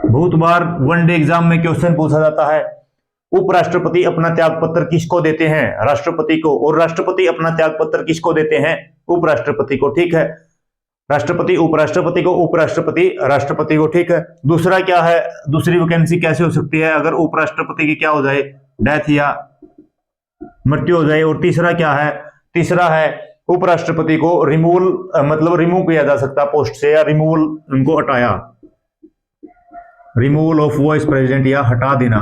Speaker 1: बहुत बार वनडे एग्जाम में क्वेश्चन पूछा जाता है, उपराष्ट्रपति अपना त्याग पत्र किसको देते हैं, राष्ट्रपति को, और राष्ट्रपति अपना त्याग पत्र किसको देते हैं, उपराष्ट्रपति को। ठीक है, राष्ट्रपति उपराष्ट्रपति को, उपराष्ट्रपति राष्ट्रपति को। ठीक है, दूसरा क्या है, दूसरी वैकेंसी कैसे हो सकती है, अगर उपराष्ट्रपति की क्या हो जाए, डेथ या मृत्यु हो जाए। और तीसरा क्या है, तीसरा है उपराष्ट्रपति को रिमूव किया जा सकता है पोस्ट से, या रिमूवल, उनको हटाया, रिमूवल ऑफ वाइस प्रेसिडेंट, या हटा देना,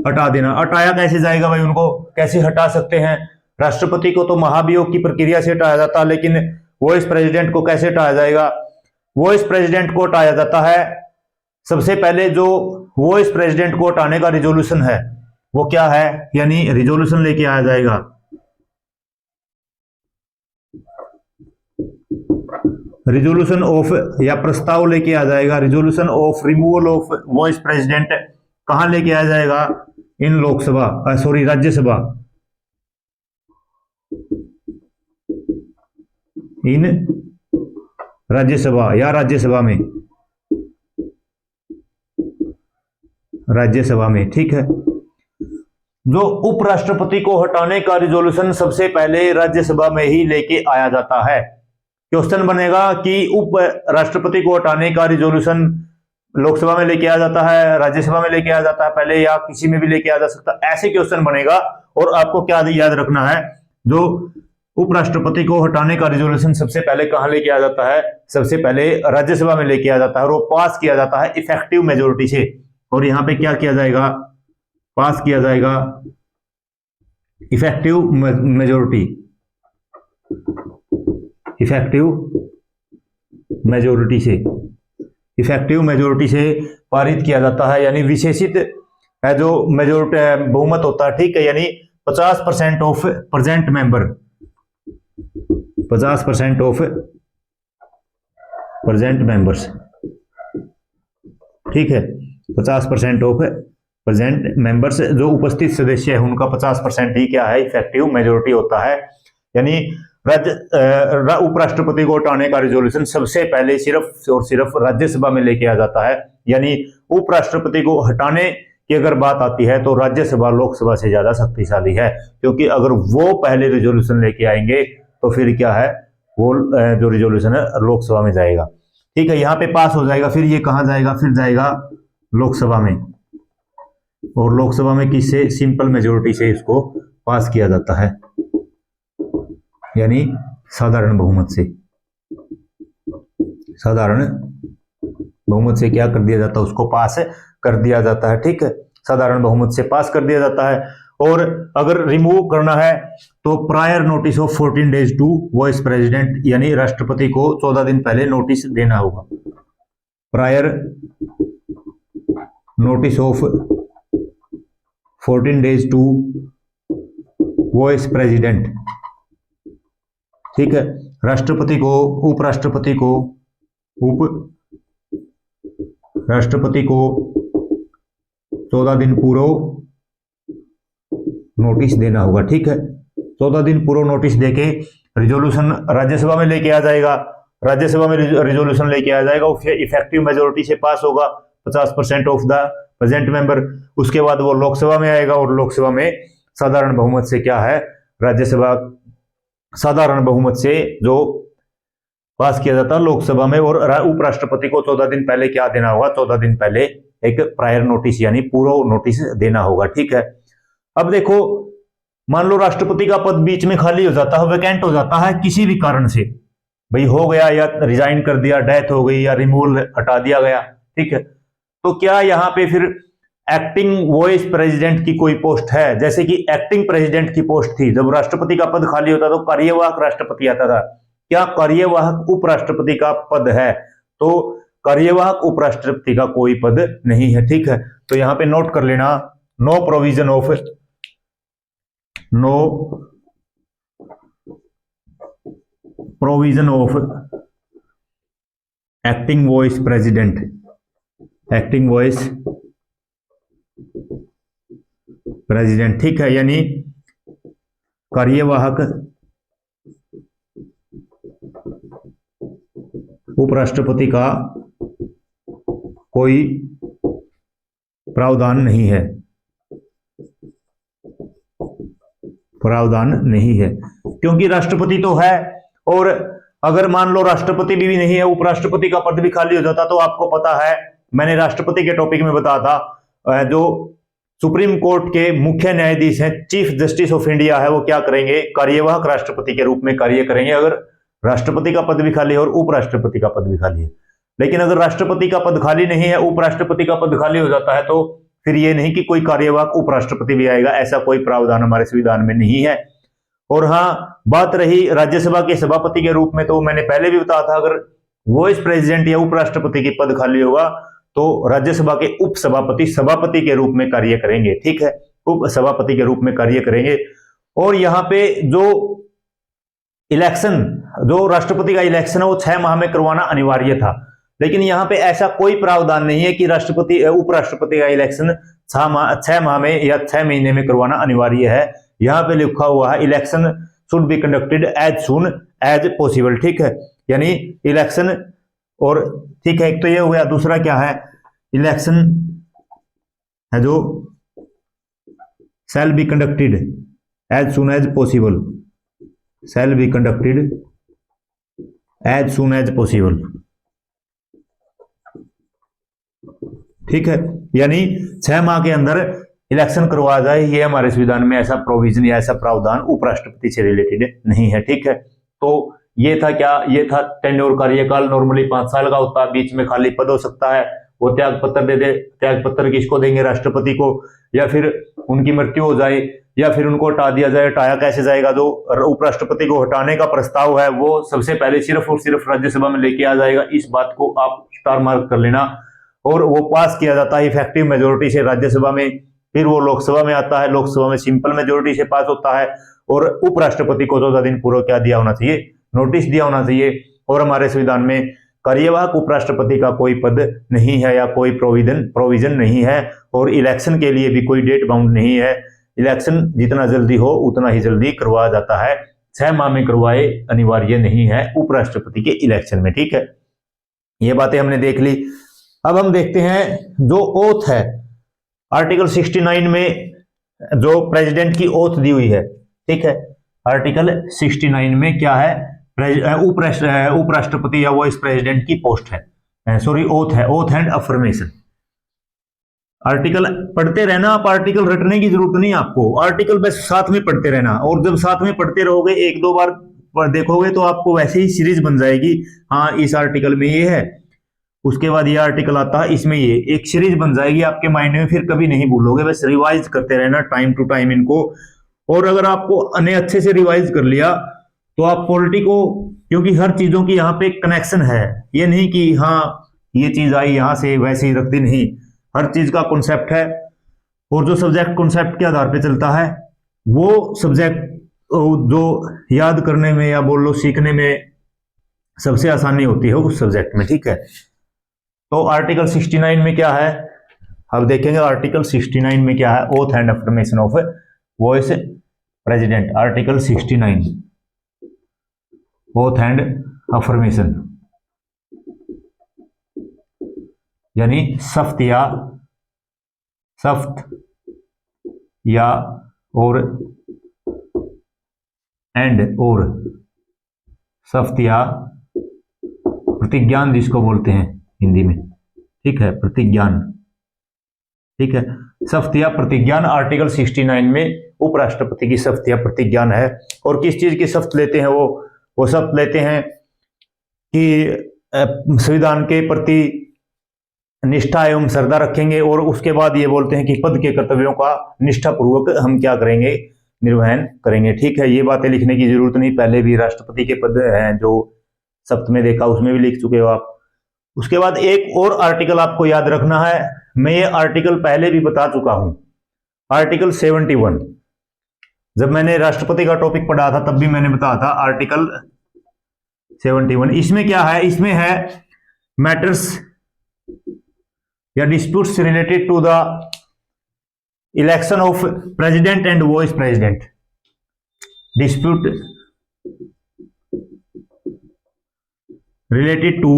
Speaker 1: हटा देना। हटाया कैसे जाएगा भाई, उनको कैसे हटा सकते हैं, राष्ट्रपति को तो महाभियोग की प्रक्रिया से हटाया जाता है, लेकिन वाइस प्रेसिडेंट को कैसे हटाया जाएगा। वाइस प्रेसिडेंट को हटाया जाता है, सबसे पहले जो वाइस प्रेसिडेंट को हटाने का रिजोल्यूशन है वो क्या है, यानी रिजोल्यूशन लेके आया जाएगा, रिजोल्यूशन ऑफ, या प्रस्ताव लेके आ जाएगा, resolution of removal of vice president. कहां लेके आया जाएगा, इन लोकसभा, राज्यसभा, इन राज्यसभा, या राज्यसभा में, राज्यसभा में। ठीक है, जो उपराष्ट्रपति को हटाने का रिजोल्यूशन सबसे पहले राज्यसभा में ही लेके आया जाता है। क्वेश्चन बनेगा कि उप राष्ट्रपति को हटाने का रिजोल्यूशन लोकसभा में लेके आ जाता है, राज्यसभा में लेके आ जाता है पहले, या किसी में भी लेके आ जा सकता है, ऐसे क्वेश्चन बनेगा। और आपको क्या याद रखना है, जो उपराष्ट्रपति को हटाने का रिजोल्यूशन सबसे पहले कहां लेके आ जाता है, सबसे पहले राज्यसभा में लेके आ जाता है, और वो पास किया जाता है इफेक्टिव मेजोरिटी से। और यहां पे क्या किया जाएगा, पास किया जाएगा इफेक्टिव मेजोरिटी, इफेक्टिव मेजोरिटी से, इफेक्टिव मेजोरिटी से पारित किया जाता है, यानी विशेषित है जो मेजोरिटी बहुमत होता है। ठीक है, यानी 50% of present member, 50% of present members. ठीक है, 50% ऑफ प्रेजेंट मेंबर्स, जो उपस्थित सदस्य है उनका 50% ही क्या है, इफेक्टिव मेजोरिटी होता है। यानी उपराष्ट्रपति को हटाने का रिजोल्यूशन सबसे पहले सिर्फ और सिर्फ राज्यसभा में लेके आ जाता है, यानी उपराष्ट्रपति को हटाने कि अगर बात आती है तो राज्यसभा लोकसभा से ज्यादा शक्तिशाली है, क्योंकि अगर वो पहले रिजोल्यूशन लेके आएंगे तो फिर क्या है, वो जो रिजोल्यूशन है लोकसभा में जाएगा। ठीक है, यहाँ पे पास हो जाएगा, फिर ये कहाँ जाएगा, फिर जाएगा लोकसभा में, और लोकसभा में किससे, सिंपल मेजोरिटी से इसको पास किया जाता है, यानी साधारण बहुमत से। साधारण बहुमत से क्या कर दिया जाता है, उसको पास कर दिया जाता है। ठीक है, साधारण बहुमत से पास कर दिया जाता है। और अगर रिमूव करना है तो prior notice of 14 days to vice president, यानी राष्ट्रपति को 14 दिन पहले नोटिस देना होगा। Prior notice of 14 days to vice president. ठीक है, राष्ट्रपति को, उपराष्ट्रपति को 14 दिन पूर्व नोटिस देना होगा। ठीक है, 14 दिन पूर्व नोटिस देके रिजोल्यूशन राज्यसभा में लेके आ जाएगा, राज्यसभा में रिजोल्यूशन लेके आ जाएगा, इफेक्टिव मेजोरिटी से पास होगा, 50% ऑफ द प्रेजेंट मेंबर। उसके बाद वो लोकसभा में आएगा, और लोकसभा में साधारण बहुमत से क्या है, राज्यसभा साधारण बहुमत से जो पास किया जाता है लोकसभा में। और उपराष्ट्रपति को 14 दिन पहले क्या देना होगा, 14 दिन पहले एक प्रायर नोटिस यानी पूर्व नोटिस देना होगा। ठीक है, अब देखो, मान लो राष्ट्रपति का पद बीच में खाली हो जाता है, वैकेंट हो जाता है किसी भी कारण से, भाई हो गया, या रिजाइन कर दिया, डेथ हो गई, या रिमूवल हटा दिया गया। ठीक है, तो क्या यहाँ पे फिर एक्टिंग वाइस प्रेसिडेंट की कोई पोस्ट है? जैसे कि एक्टिंग प्रेसिडेंट की पोस्ट थी, जब राष्ट्रपति का पद खाली होता तो कार्यवाहक राष्ट्रपति आता था। क्या कार्यवाहक उपराष्ट्रपति का पद है? तो कार्यवाहक उपराष्ट्रपति का कोई पद नहीं है। ठीक है, तो यहां पे नोट कर लेना, no provision of acting vice president, acting vice president. ठीक है, यानी कार्यवाहक उपराष्ट्रपति का कोई प्रावधान नहीं है, प्रावधान नहीं है, क्योंकि राष्ट्रपति तो है। और अगर मान लो राष्ट्रपति भी नहीं है, उपराष्ट्रपति का पद भी खाली हो जाता, तो आपको पता है, मैंने राष्ट्रपति के टॉपिक में बताया था, जो सुप्रीम कोर्ट के मुख्य न्यायाधीश हैं, चीफ जस्टिस ऑफ इंडिया है, वो क्या करेंगे, कार्यवाहक राष्ट्रपति के रूप में कार्य करेंगे, अगर राष्ट्रपति का पद भी खाली है और उपराष्ट्रपति का पद भी खाली है। लेकिन अगर राष्ट्रपति का पद खाली नहीं है, उपराष्ट्रपति का पद खाली हो जाता है, तो फिर ये नहीं कि कोई कार्यवाहक उपराष्ट्रपति भी आएगा, ऐसा कोई प्रावधान हमारे संविधान में नहीं है। और हाँ, बात रही राज्यसभा के सभापति के रूप में, तो मैंने पहले भी बताया था, अगर वाइस प्रेसिडेंट या उपराष्ट्रपति के पद खाली होगा तो राज्यसभा के उपसभापति सभापति के रूप में कार्य करेंगे। ठीक है, उप सभापति के रूप में कार्य करेंगे। और यहाँ पे जो इलेक्शन, जो राष्ट्रपति का इलेक्शन है, वो 6 माह में करवाना अनिवार्य था। लेकिन यहाँ पे ऐसा कोई प्रावधान नहीं है कि राष्ट्रपति उपराष्ट्रपति का इलेक्शन 6 माह में या 6 महीने में करवाना अनिवार्य है। यहाँ पे लिखा हुआ है, election should be conducted as soon as possible. ठीक है, यानी इलेक्शन, और ठीक है, एक तो ये हो गया। दूसरा क्या है, इलेक्शन है जो shall be conducted as soon as possible, shall be conducted as soon as possible. ठीक है, यानी 6 माह के अंदर इलेक्शन करवाया जाए, ये हमारे संविधान में ऐसा प्रोविजन या ऐसा प्रावधान उपराष्ट्रपति से रिलेटेड नहीं है। ठीक है, तो ये था क्या, ये था टेन्योर, कार्यकाल नॉर्मली 5 साल का होता है, बीच में खाली पद हो सकता है, वो त्याग पत्र दे दे। त्याग पत्र किसको देंगे, राष्ट्रपति को, या फिर उनकी मृत्यु हो जाए, या फिर उनको हटा दिया जाए। हटाया कैसे जाएगा, जो उपराष्ट्रपति को हटाने का प्रस्ताव है वो सबसे पहले सिर्फ और सिर्फ राज्यसभा में लेके आ जाएगा, इस बात को आप स्टार मार्क कर लेना। और वो पास किया जाता है इफेक्टिव मेजोरिटी से राज्यसभा में, फिर वो लोकसभा में आता है, लोकसभा में सिंपल मेजोरिटी से पास होता है। और उपराष्ट्रपति को 14 दिन पूर्व क्या दिया होना चाहिए, नोटिस दिया होना चाहिए। और हमारे संविधान में कार्यवाहक उपराष्ट्रपति का कोई पद नहीं है या कोई प्रोविजन नहीं है, और इलेक्शन के लिए भी कोई डेट बाउंड नहीं है। इलेक्शन जितना जल्दी हो उतना ही जल्दी करवाया जाता है, 6 माह में करवाए अनिवार्य नहीं है उपराष्ट्रपति के इलेक्शन में। ठीक है, ये बातें हमने देख ली। अब हम देखते हैं जो ओथ है, आर्टिकल 69 में जो प्रेसिडेंट की ओथ दी हुई है, ठीक है, आर्टिकल 69 में क्या है, उपराष्ट्रपति या वाइस प्रेसिडेंट की पोस्ट है, सॉरी ओथ है, ओथ एंड अफर्मेशन। आर्टिकल पढ़ते रहना आप, आर्टिकल रटने की जरूरत नहीं आपको, आर्टिकल बस साथ में पढ़ते रहना, और जब साथ में पढ़ते रहोगे एक दो बार देखोगे तो आपको वैसे ही सीरीज बन जाएगी। हाँ इस आर्टिकल में ये है, उसके बाद ये आर्टिकल आता है, इसमें ये एक सीरीज बन जाएगी आपके माइंड में, फिर कभी नहीं भूलोगे, बस रिवाइज करते रहना टाइम टू टाइम इनको। और अगर आपको अच्छे से रिवाइज कर लिया तो आप पॉलिटी को, क्योंकि हर चीजों की यहाँ पे कनेक्शन है, ये नहीं कि हाँ ये चीज आई यहां से वैसे ही रख दी, नहीं, हर चीज का कॉन्सेप्ट है, और जो सब्जेक्ट कॉन्सेप्ट के आधार पे चलता है वो सब्जेक्ट जो याद करने में या बोल लो सीखने में सबसे आसानी होती है उस सब्जेक्ट में, ठीक है। तो आर्टिकल 69 में क्या है, अब देखेंगे आर्टिकल 69 में क्या है, oath and affirmation of vice president. Article 69 oath and affirmation, यानी शपथ या और एंड और शपथ या प्रतिज्ञान जिसको बोलते हैं हिंदी में, ठीक है, प्रतिज्ञान, ठीक है, शपथ या प्रतिज्ञान। आर्टिकल 69 में उपराष्ट्रपति की शपथ या प्रतिज्ञान है, और किस चीज की शपथ लेते हैं वो शपथ लेते हैं कि संविधान के प्रति निष्ठा एवं श्रद्धा रखेंगे, और उसके बाद ये बोलते हैं कि पद के कर्तव्यों का निष्ठापूर्वक हम क्या करेंगे, निर्वहन करेंगे, ठीक है। ये बातें लिखने की जरूरत नहीं, पहले भी राष्ट्रपति के पद हैं जो शपथ में देखा, उसमें भी लिख चुके हो आप। उसके बाद एक और आर्टिकल आपको याद रखना है, मैं ये आर्टिकल पहले भी बता चुका हूं, आर्टिकल 71, जब मैंने राष्ट्रपति का टॉपिक पढ़ा था तब भी मैंने बताया था आर्टिकल 71। इसमें क्या है, इसमें है मैटर्स या disputes related to the election of president and vice president, dispute related to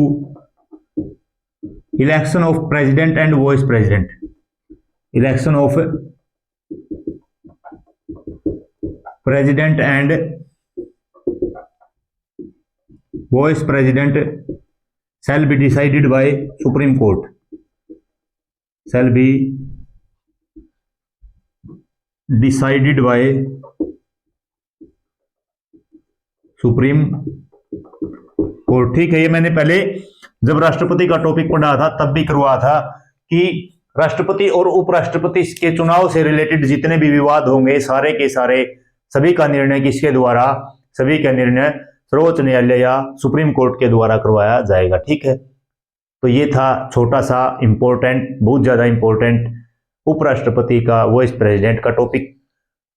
Speaker 1: election of president and vice president, election of president and vice president shall be decided by Supreme Court, shall be decided by supreme court, ठीक है। ये मैंने पहले जब राष्ट्रपति का टॉपिक पढ़ा था तब भी करवाया था कि राष्ट्रपति और उपराष्ट्रपति के चुनाव से रिलेटेड जितने भी विवाद होंगे सारे के सारे, सभी का निर्णय किसके द्वारा, सभी का निर्णय सर्वोच्च न्यायालय या सुप्रीम कोर्ट के द्वारा करवाया जाएगा, ठीक है। तो ये था छोटा सा इंपॉर्टेंट, बहुत ज्यादा इंपॉर्टेंट उपराष्ट्रपति का वाइस प्रेसिडेंट का टॉपिक।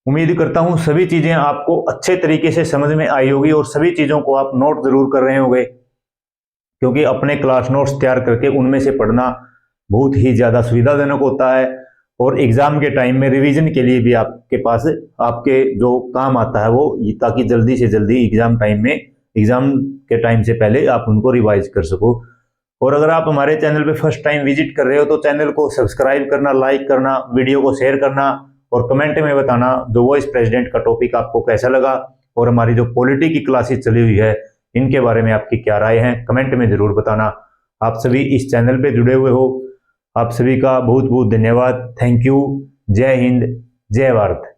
Speaker 1: उम्मीद करता हूं सभी चीजें आपको अच्छे तरीके से समझ में आई होगी और सभी चीजों को आप नोट जरूर कर रहे होंगे, क्योंकि अपने क्लास नोट्स तैयार करके उनमें से पढ़ना बहुत ही ज्यादा सुविधाजनक होता है, और एग्जाम के टाइम में रिवीजन के लिए भी आपके पास आपके जो काम आता है वो, ताकि जल्दी से जल्दी एग्जाम टाइम में, एग्जाम के टाइम से पहले आप उनको रिवाइज कर सको। और अगर आप हमारे चैनल पे फर्स्ट टाइम विजिट कर रहे हो तो चैनल को सब्सक्राइब करना, लाइक करना, वीडियो को शेयर करना, और कमेंट में बताना जो वाइस प्रेसिडेंट का टॉपिक आपको कैसा लगा, और हमारी जो पॉलिटी की क्लासेस चली हुई है इनके बारे में आपकी क्या राय है, कमेंट में जरूर बताना। आप सभी इस चैनल पे जुड़े हुए हो, आप सभी का बहुत बहुत धन्यवाद। Thank you. जय हिंद, जय भारत।